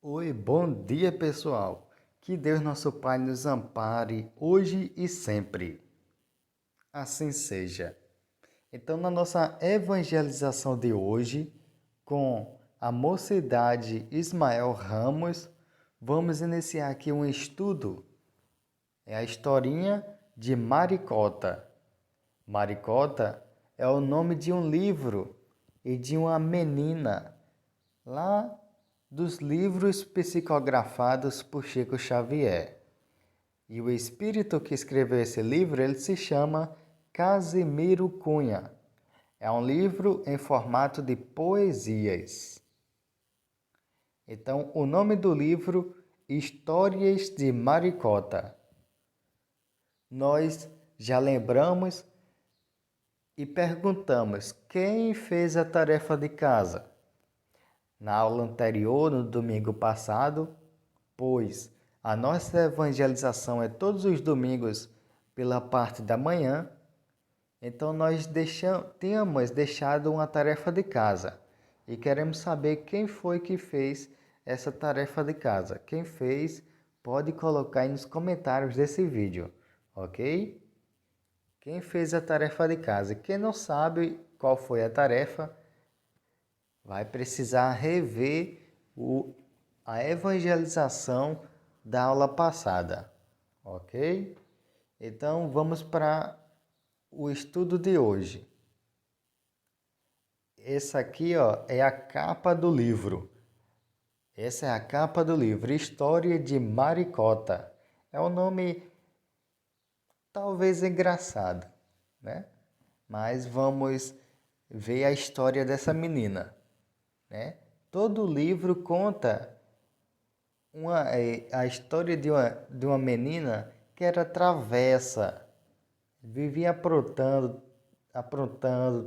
Oi, bom dia pessoal. Que Deus nosso Pai nos ampare hoje e sempre. Assim seja. Então, na nossa evangelização de hoje, com a Mocidade Ismael Ramos, vamos iniciar aqui um estudo. É a historinha de Maricota. Maricota é o nome de um livro e de uma menina lá dos livros psicografados por Chico Xavier. E o espírito que escreveu esse livro, ele se chama Casimiro Cunha. É um livro em formato de poesias. Então, o nome do livro, Histórias de Maricota. Nós já lembramos e perguntamos quem fez a tarefa de casa. Na aula anterior, no domingo passado, pois a nossa evangelização é todos os domingos pela parte da manhã, então nós tínhamos deixado uma tarefa de casa e queremos saber quem foi que fez essa tarefa de casa. Quem fez, pode colocar aí nos comentários desse vídeo, ok? Quem fez a tarefa de casa? Quem não sabe qual foi a tarefa, vai precisar rever a evangelização da aula passada, ok? Então vamos para o estudo de hoje. Essa aqui, ó, é a capa do livro. Essa é a capa do livro, História de Maricota. É um nome talvez engraçado, né? Mas vamos ver a história dessa menina, né? Todo livro conta a história de uma menina que era travessa, vivia aprontando,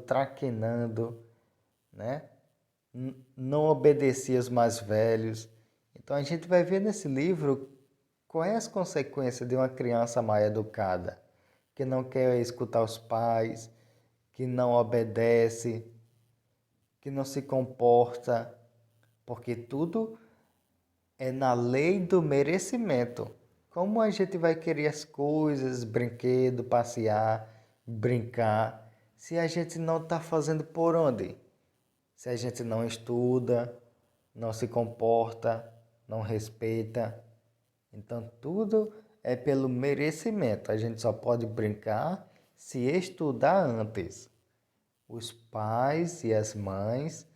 traquinando, né? Não obedecia aos mais velhos. Então a gente vai ver nesse livro quais as consequências de uma criança mal educada, que não quer escutar os pais, que não obedece, que não se comporta, porque tudo é na lei do merecimento. Como a gente vai querer as coisas, brinquedo, passear, brincar, se a gente não está fazendo por onde? Se a gente não estuda, não se comporta, não respeita. Então tudo é pelo merecimento. A gente só pode brincar se estudar antes. Os pais e as mães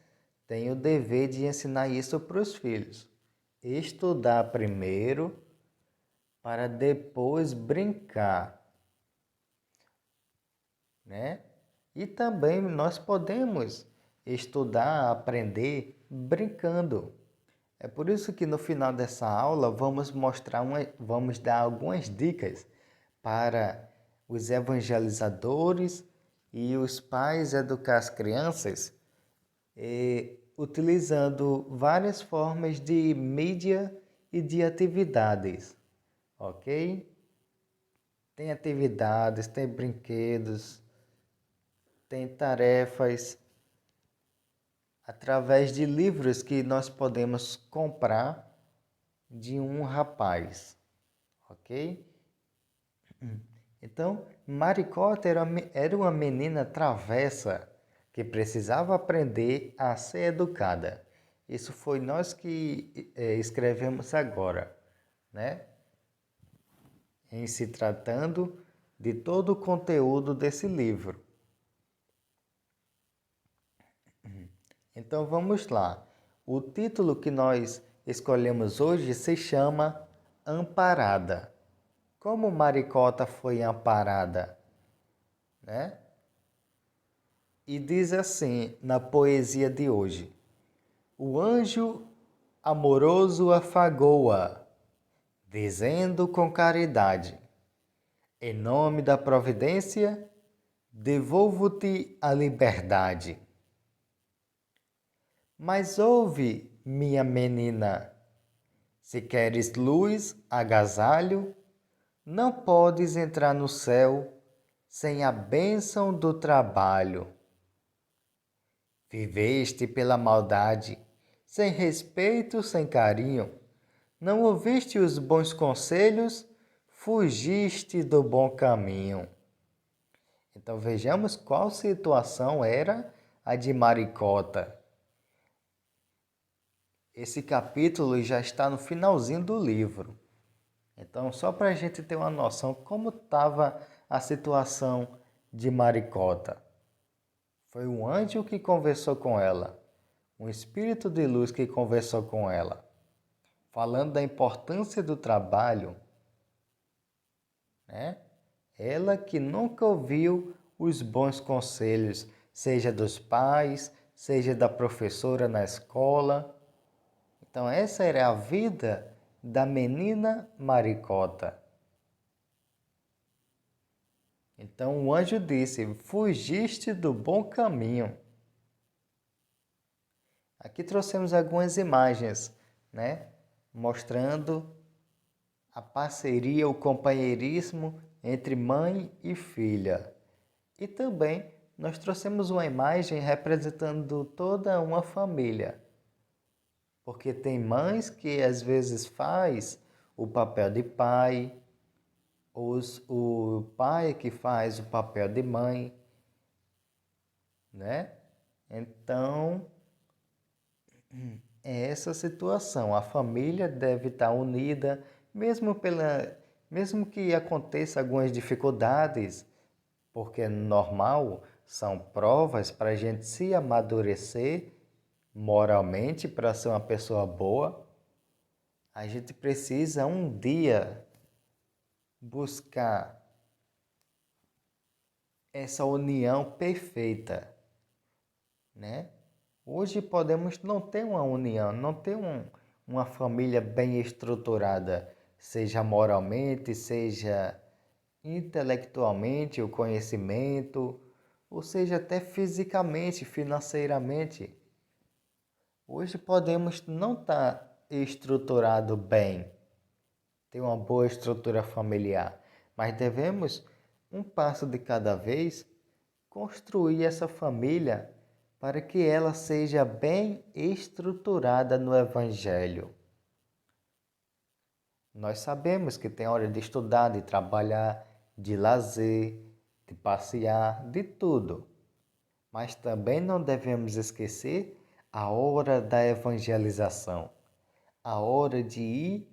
têm o dever de ensinar isso para os filhos. Estudar primeiro para depois brincar, né? E também nós podemos estudar, aprender brincando. É por isso que no final dessa aula vamos dar algumas dicas para os evangelizadores e os pais educar as crianças, utilizando várias formas de mídia e de atividades, ok? Tem atividades, tem brinquedos, tem tarefas, através de livros que nós podemos comprar de um rapaz, ok? Então, Maricota era uma menina travessa que precisava aprender a ser educada. Isso foi nós que escrevemos agora, né? Em se tratando de todo o conteúdo desse livro. Então vamos lá. O título que nós escolhemos hoje se chama Amparada. Como Maricota foi amparada, né? E diz assim na poesia de hoje: o anjo amoroso afagou-a, dizendo com caridade: em nome da providência, devolvo-te a liberdade. Mas ouve, minha menina, se queres luz, agasalho, não podes entrar no céu sem a bênção do trabalho. Viveste pela maldade, sem respeito, sem carinho. Não ouviste os bons conselhos, fugiste do bom caminho. Então vejamos qual situação era a de Maricota. Esse capítulo já está no finalzinho do livro. Então, só para a gente ter uma noção como estava a situação de Maricota. Foi um anjo que conversou com ela, um espírito de luz que conversou com ela, falando da importância do trabalho, né? Ela que nunca ouviu os bons conselhos, seja dos pais, seja da professora na escola. Então, essa era a vida da menina Maricota. Então o anjo disse: fugiste do bom caminho. Aqui trouxemos algumas imagens, né? Mostrando a parceria, o companheirismo entre mãe e filha. E também nós trouxemos uma imagem representando toda uma família. Porque tem mães que às vezes faz o papel de pai, o pai que faz o papel de mãe, né? Então, é essa situação. A família deve estar unida, mesmo que aconteça algumas dificuldades, porque é normal, são provas para a gente se amadurecer moralmente para ser uma pessoa boa. A gente precisa um dia buscar essa união perfeita, né? Hoje podemos não ter uma união, não ter uma família bem estruturada, seja moralmente, seja intelectualmente, o conhecimento, ou seja até fisicamente, financeiramente. Hoje podemos não estar estruturado bem, ter uma boa estrutura familiar, mas devemos, um passo de cada vez, construir essa família para que ela seja bem estruturada no Evangelho. Nós sabemos que tem hora de estudar, de trabalhar, de lazer, de passear, de tudo. Mas também não devemos esquecer a hora da evangelização, a hora de ir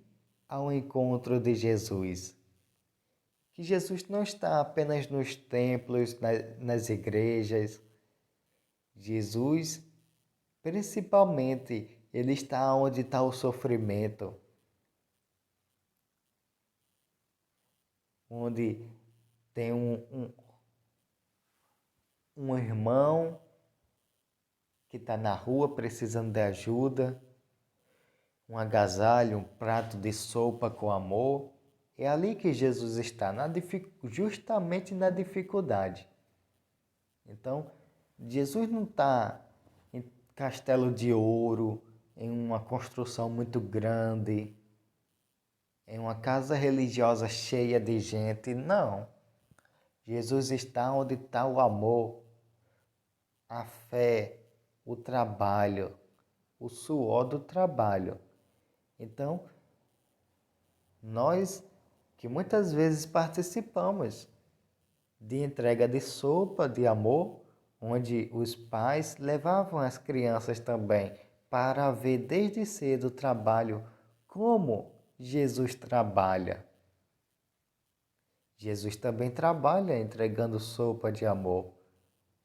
ao encontro de Jesus. Que Jesus não está apenas nos templos, nas igrejas. Jesus, principalmente, ele está onde está o sofrimento, onde tem um irmão que está na rua precisando de ajuda, um agasalho, um prato de sopa com amor. É ali que Jesus está, justamente na dificuldade. Então, Jesus não está em castelo de ouro, em uma construção muito grande, em uma casa religiosa cheia de gente. Não. Jesus está onde está o amor, a fé, o trabalho, o suor do trabalho. Então, nós que muitas vezes participamos de entrega de sopa de amor, onde os pais levavam as crianças também para ver desde cedo o trabalho, como Jesus trabalha. Jesus também trabalha entregando sopa de amor,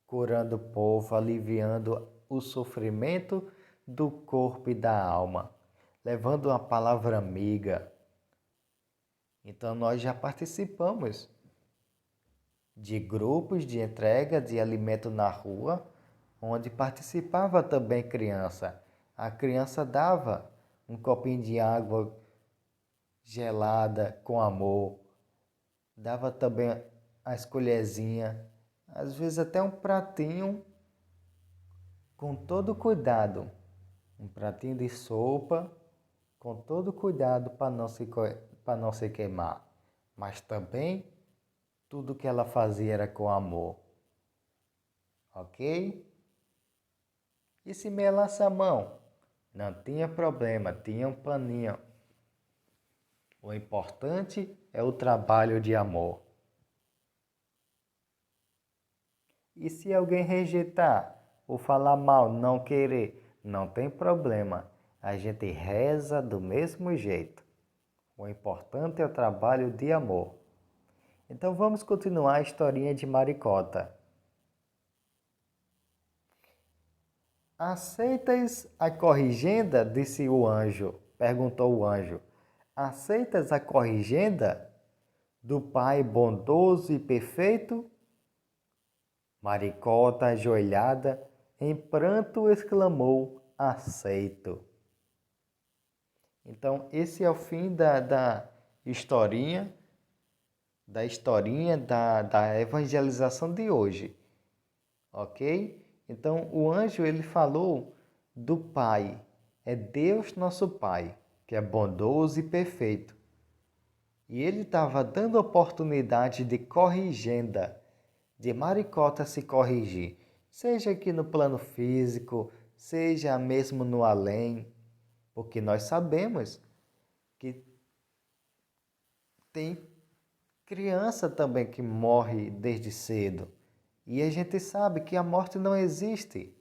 curando o povo, aliviando o sofrimento do corpo e da alma, levando uma palavra amiga. Então nós já participamos de grupos de entrega de alimento na rua, onde participava também criança. A criança dava um copinho de água gelada com amor, dava também as colherzinhas, às vezes até um pratinho com todo cuidado, um pratinho de sopa com todo cuidado para não se queimar, mas também tudo que ela fazia era com amor, ok? E se melasse a mão? Não tinha problema, tinha um paninho. O importante é o trabalho de amor. E se alguém rejeitar ou falar mal, não querer, não tem problema. A gente reza do mesmo jeito. O importante é o trabalho de amor. Então vamos continuar a historinha de Maricota. Aceitas a corrigenda? Disse o anjo. Perguntou o anjo. Aceitas a corrigenda do Pai bondoso e perfeito? Maricota, ajoelhada, em pranto exclamou: aceito. Então, esse é o fim da historinha, da evangelização de hoje, ok? Então, o anjo ele falou do Pai, é Deus nosso Pai, que é bondoso e perfeito. E ele estava dando oportunidade de corrigenda, de Maricota se corrigir, seja aqui no plano físico, seja mesmo no além, porque nós sabemos que tem criança também que morre desde cedo. E a gente sabe que a morte não existe.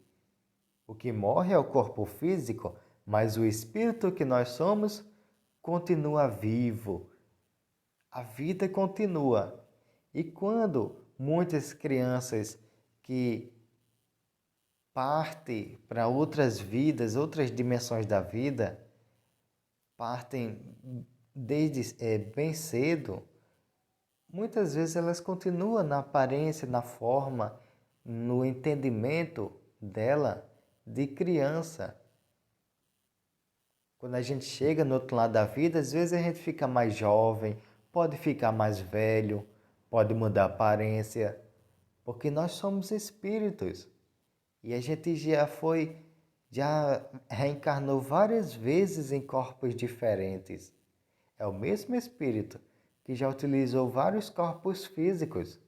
O que morre é o corpo físico, mas o espírito que nós somos continua vivo. A vida continua. E quando muitas crianças que partem para outras vidas, outras dimensões da vida, partem desde bem cedo, muitas vezes elas continuam na aparência, na forma, no entendimento dela de criança. Quando a gente chega no outro lado da vida, às vezes a gente fica mais jovem, pode ficar mais velho, pode mudar a aparência, porque nós somos espíritos. E a gente já reencarnou várias vezes em corpos diferentes. É o mesmo espírito que já utilizou vários corpos físicos.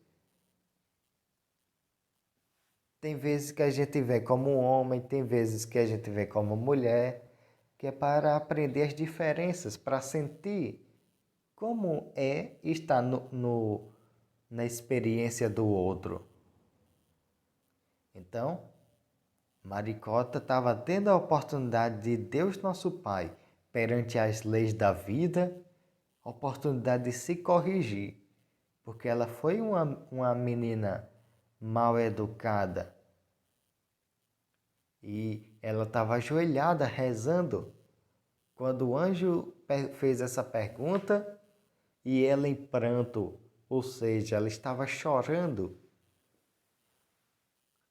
Tem vezes que a gente vê como um homem, tem vezes que a gente vê como mulher, que é para aprender as diferenças, para sentir como é estar na experiência do outro. Então, Maricota estava tendo a oportunidade de Deus nosso Pai, perante as leis da vida, a oportunidade de se corrigir, porque ela foi uma menina mal educada e ela estava ajoelhada rezando quando o anjo fez essa pergunta e ela em pranto, ou seja, ela estava chorando,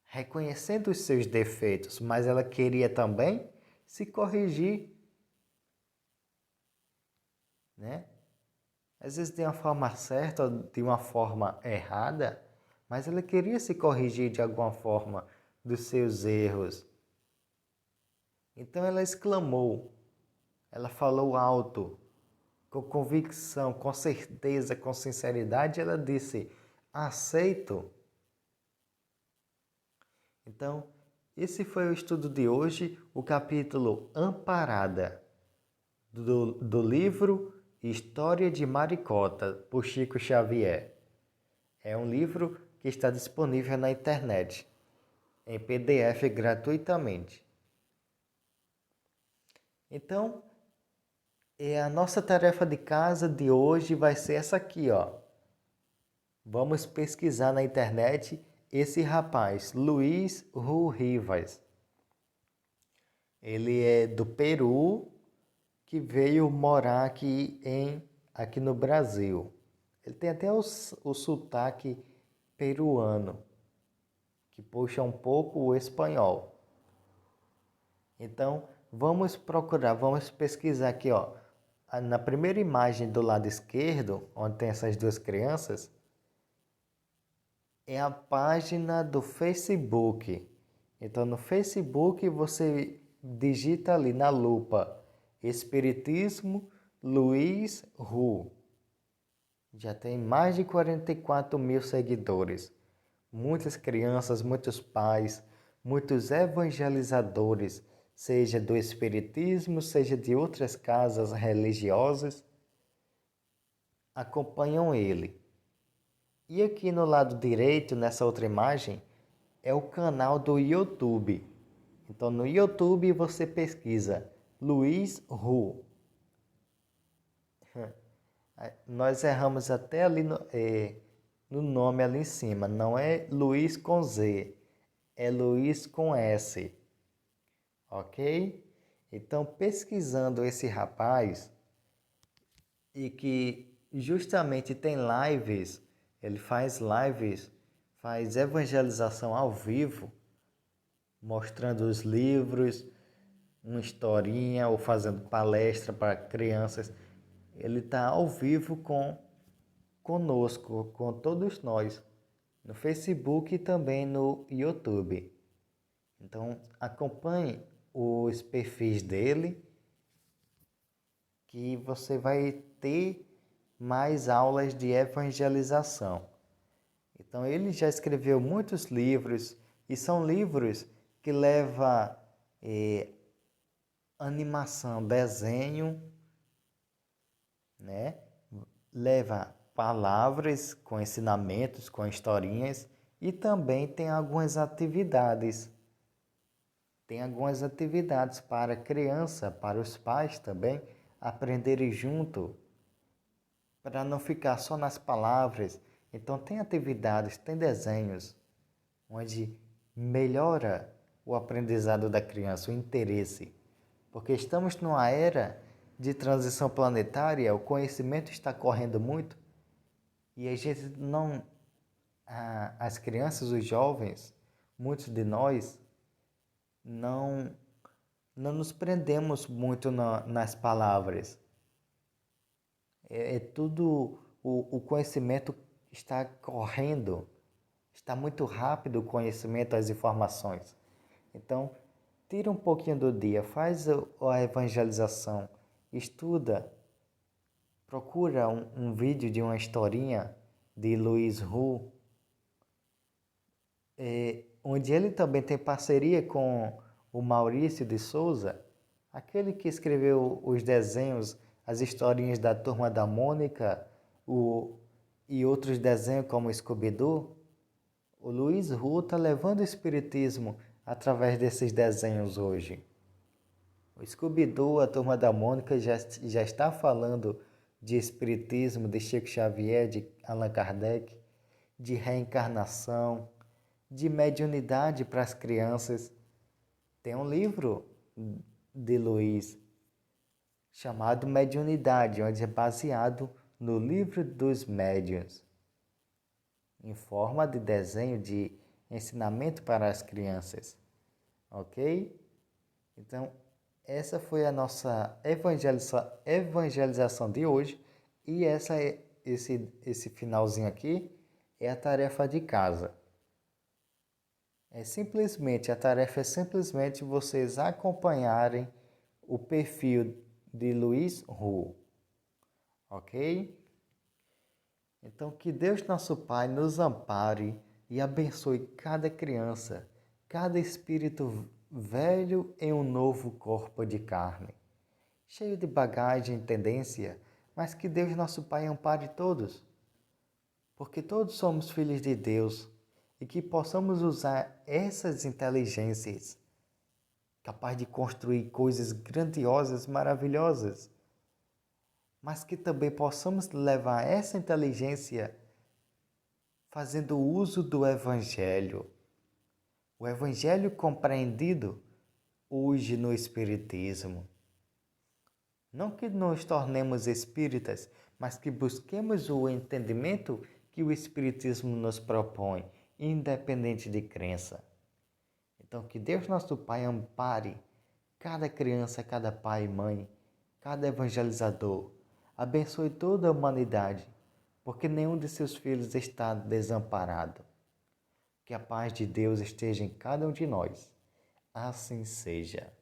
reconhecendo os seus defeitos, mas ela queria também se corrigir, né? Às vezes de uma forma certa ou de uma forma errada, mas ela queria se corrigir de alguma forma dos seus erros. Então ela exclamou, ela falou alto, com convicção, com certeza, com sinceridade, ela disse: aceito. Então, esse foi o estudo de hoje, o capítulo Amparada, do livro História de Maricota, por Chico Xavier. É um livro que está disponível na internet, em PDF gratuitamente. Então, a nossa tarefa de casa de hoje vai ser essa aqui, ó. Vamos pesquisar na internet esse rapaz, Luiz Ru Rivas. Ele é do Peru, que veio morar aqui no Brasil. Ele tem até o sotaque peruano, que puxa um pouco o espanhol. Então, vamos procurar, vamos pesquisar aqui, ó. Na primeira imagem do lado esquerdo, onde tem essas duas crianças, é a página do Facebook. Então, no Facebook, você digita ali na lupa Espiritismo Luiz Ru. Já tem mais de 44 mil seguidores. Muitas crianças, muitos pais, muitos evangelizadores seja do espiritismo, seja de outras casas religiosas, acompanham ele. E aqui no lado direito, nessa outra imagem, é o canal do YouTube. Então no YouTube você pesquisa Luiz Hu. Nós erramos até ali no nome ali em cima. Não é Luiz com Z, é Luiz com S. Ok? Então pesquisando esse rapaz, e que justamente tem lives, ele faz lives, faz evangelização ao vivo, mostrando os livros, uma historinha ou fazendo palestra para crianças. Ele está ao vivo conosco, com todos nós, no Facebook e também no YouTube. Então acompanhe os perfis dele, que você vai ter mais aulas de evangelização. Então ele já escreveu muitos livros, e são livros que levam animação, desenho, né? Leva palavras com ensinamentos, com historinhas, e também tem algumas atividades. Tem algumas atividades para a criança, para os pais também aprenderem junto, para não ficar só nas palavras. Então tem atividades, tem desenhos, onde melhora o aprendizado da criança, o interesse. Porque estamos numa era de transição planetária, o conhecimento está correndo muito e a gente não, as crianças, os jovens, muitos de nós, não, não nos prendemos muito nas palavras. É tudo, o conhecimento está correndo, está muito rápido o conhecimento, as informações. Então, tira um pouquinho do dia, faz a evangelização, estuda, procura um vídeo de uma historinha de Luiz Hu, onde ele também tem parceria com o Maurício de Souza, aquele que escreveu os desenhos, as historinhas da Turma da Mônica e outros desenhos como Scooby-Doo. O Luiz Hu está levando o espiritismo através desses desenhos hoje. O Scooby-Doo, a Turma da Mônica, já está falando de espiritismo, de Chico Xavier, de Allan Kardec, de reencarnação, de mediunidade para as crianças. Tem um livro de Luiz chamado Mediunidade, onde é baseado no livro dos médiuns, em forma de desenho de ensinamento para as crianças. Ok? Então, essa foi a nossa evangelização de hoje, e esse finalzinho aqui é a tarefa de casa. A tarefa é simplesmente vocês acompanharem o perfil de Luiz Hu, ok? Então, que Deus nosso Pai nos ampare e abençoe cada criança, cada espírito velho em um novo corpo de carne, cheio de bagagem e tendência, mas que Deus nosso Pai ampare todos, porque todos somos filhos de Deus, e que possamos usar essas inteligências capazes de construir coisas grandiosas, maravilhosas, mas que também possamos levar essa inteligência fazendo uso do Evangelho. O Evangelho compreendido hoje no Espiritismo. Não que nos tornemos espíritas, mas que busquemos o entendimento que o Espiritismo nos propõe, independente de crença. Então, que Deus nosso Pai ampare cada criança, cada pai e mãe, cada evangelizador. Abençoe toda a humanidade, porque nenhum de seus filhos está desamparado. Que a paz de Deus esteja em cada um de nós. Assim seja.